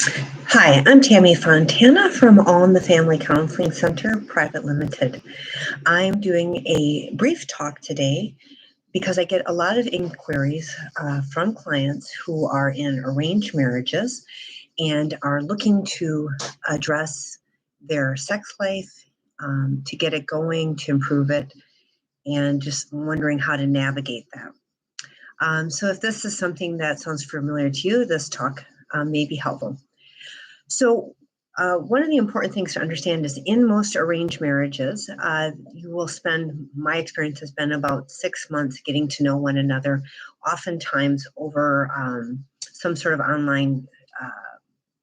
Hi, I'm Tammy Fontana from All in the Family Counseling Center, Private Limited. I'm doing a brief talk today because I get a lot of inquiries from clients who are in arranged marriages and are looking to address their sex life, to get it going, to improve it, and just wondering how to navigate that. So if this is something that sounds familiar to you, this talk may be helpful. So one of the important things to understand is in most arranged marriages, you will spend, my experience has been about 6 months getting to know one another, oftentimes over some sort of online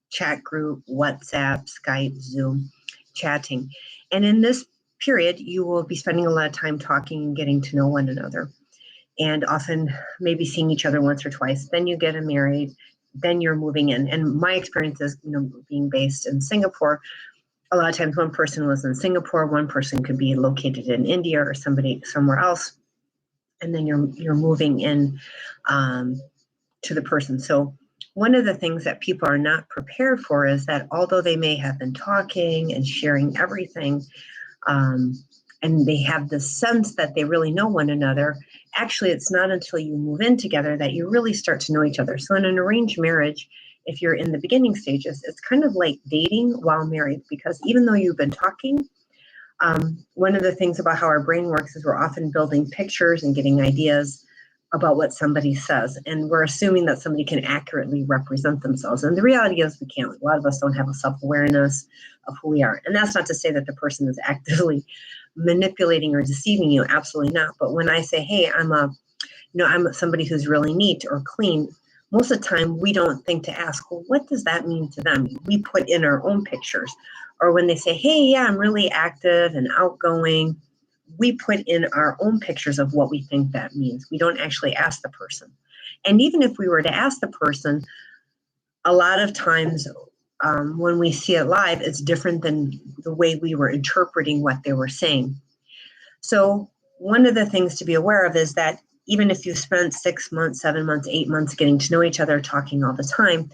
chat group, WhatsApp, Skype, Zoom, chatting. And in this period, you will be spending a lot of time talking and getting to know one another, and often maybe seeing each other once or twice. Then you get married, then you're moving in. And my experience is, being based in Singapore, a lot of times one person was in Singapore, one person could be located in India or somebody somewhere else, and then you're moving in to the person. So one of the things that people are not prepared for is that although they may have been talking and sharing everything, and they have the sense that they really know one another, actually it's not until you move in together that you really start to know each other. So in an arranged marriage, if you're in the beginning stages, it's kind of like dating while married, because even though you've been talking, one of the things about how our brain works is we're often building pictures and getting ideas about what somebody says, and we're assuming that somebody can accurately represent themselves. And the reality is we can't. A lot of us don't have a self-awareness of who we are. And that's not to say that the person is actively manipulating or deceiving you. Absolutely not. But when I say, hey, I'm somebody who's really neat or clean, most of the time we don't think to ask, well, what does that mean to them? We put in our own pictures. Or when they say, hey, yeah, I'm really active and outgoing, we put in our own pictures of what we think that means. We don't actually ask the person. And even if we were to ask the person, a lot of times when we see it live, it's different than the way we were interpreting what they were saying. So one of the things to be aware of is that even if you've spent 6 months, 7 months, 8 months getting to know each other, talking all the time,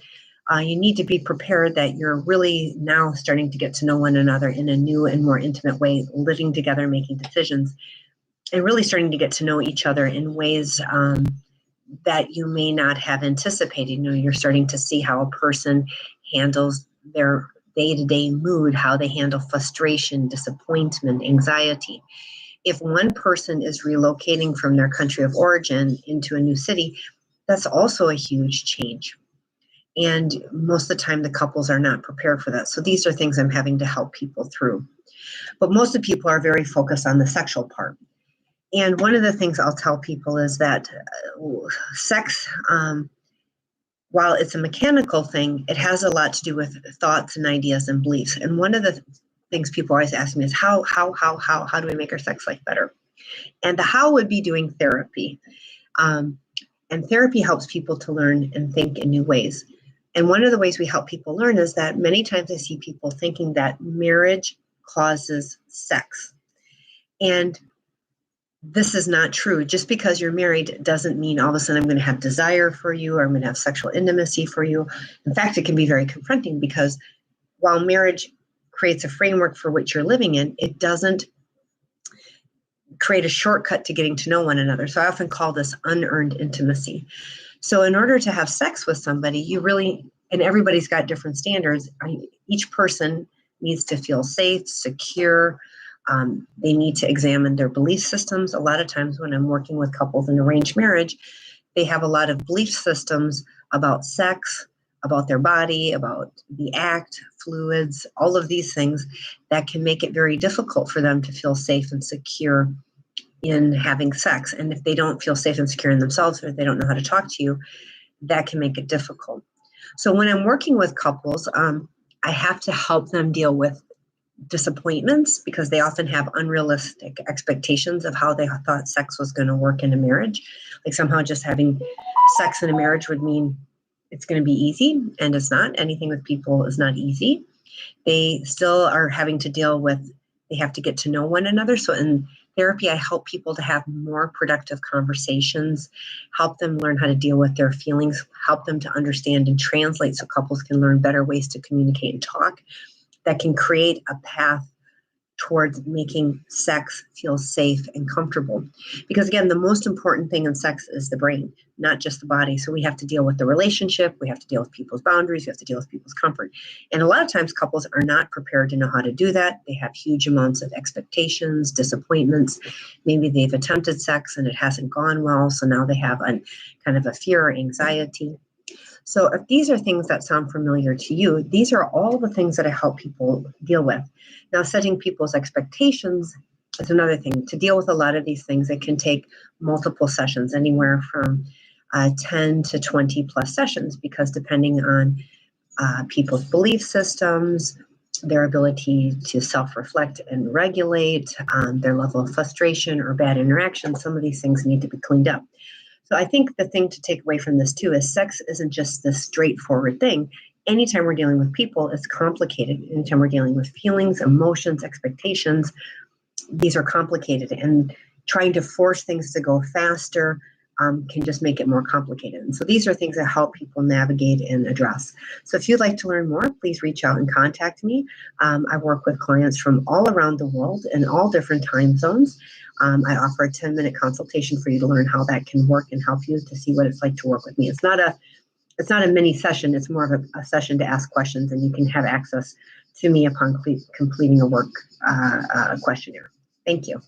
you need to be prepared that you're really now starting to get to know one another in a new and more intimate way, living together, making decisions, and really starting to get to know each other in ways that you may not have anticipated. You're starting to see how a person handles their day-to-day mood, how they handle frustration, disappointment, anxiety. If one person is relocating from their country of origin into a new city, that's also a huge change. And most of the time, the couples are not prepared for that. So these are things I'm having to help people through. But most of the people are very focused on the sexual part. And one of the things I'll tell people is that sex, while it's a mechanical thing, it has a lot to do with thoughts and ideas and beliefs. And one of the things people always ask me is how do we make our sex life better? And the how would be doing therapy. And therapy helps people to learn and think in new ways. And one of the ways we help people learn is that many times I see people thinking that marriage causes sex. And this is not true. Just because you're married doesn't mean all of a sudden I'm going to have desire for you, or I'm going to have sexual intimacy for you. In fact, it can be very confronting, because while marriage creates a framework for which you're living in, it doesn't create a shortcut to getting to know one another. So I often call this unearned intimacy. So in order to have sex with somebody, you really, and everybody's got different standards, each person needs to feel safe, secure. They need to examine their belief systems. A lot of times when I'm working with couples in arranged marriage, they have a lot of belief systems about sex, about their body, about the act, fluids, all of these things that can make it very difficult for them to feel safe and secure in having sex. And if they don't feel safe and secure in themselves, or they don't know how to talk to you, that can make it difficult. So when I'm working with couples, I have to help them deal with disappointments, because they often have unrealistic expectations of how they thought sex was going to work in a marriage. Like somehow just having sex in a marriage would mean it's going to be easy, and it's not. Anything with people is not easy. They still are having to deal with, they have to get to know one another. So in therapy, I help people to have more productive conversations, help them learn how to deal with their feelings, help them to understand and translate so couples can learn better ways to communicate and talk that can create a path towards making sex feel safe and comfortable. Because again, the most important thing in sex is the brain, not just the body. So we have to deal with the relationship, we have to deal with people's boundaries, we have to deal with people's comfort. And a lot of times couples are not prepared to know how to do that. They have huge amounts of expectations, disappointments. Maybe they've attempted sex and it hasn't gone well. So now they have a kind of a fear or anxiety. So if these are things that sound familiar to you, these are all the things that I help people deal with. Now, setting people's expectations is another thing. To deal with a lot of these things, it can take multiple sessions, anywhere from 10 to 20 plus sessions, because depending on people's belief systems, their ability to self-reflect and regulate, their level of frustration or bad interaction, some of these things need to be cleaned up. So I think the thing to take away from this too is sex isn't just this straightforward thing. Anytime we're dealing with people, it's complicated. Anytime we're dealing with feelings, emotions, expectations, these are complicated. And trying to force things to go faster can just make it more complicated. And so these are things that help people navigate and address. So if you'd like to learn more, please reach out and contact me. I work with clients from all around the world in all different time zones. I offer a 10-minute consultation for you to learn how that can work and help you to see what it's like to work with me. It's not a mini session. It's more of a session to ask questions, and you can have access to me upon completing a work questionnaire. Thank you.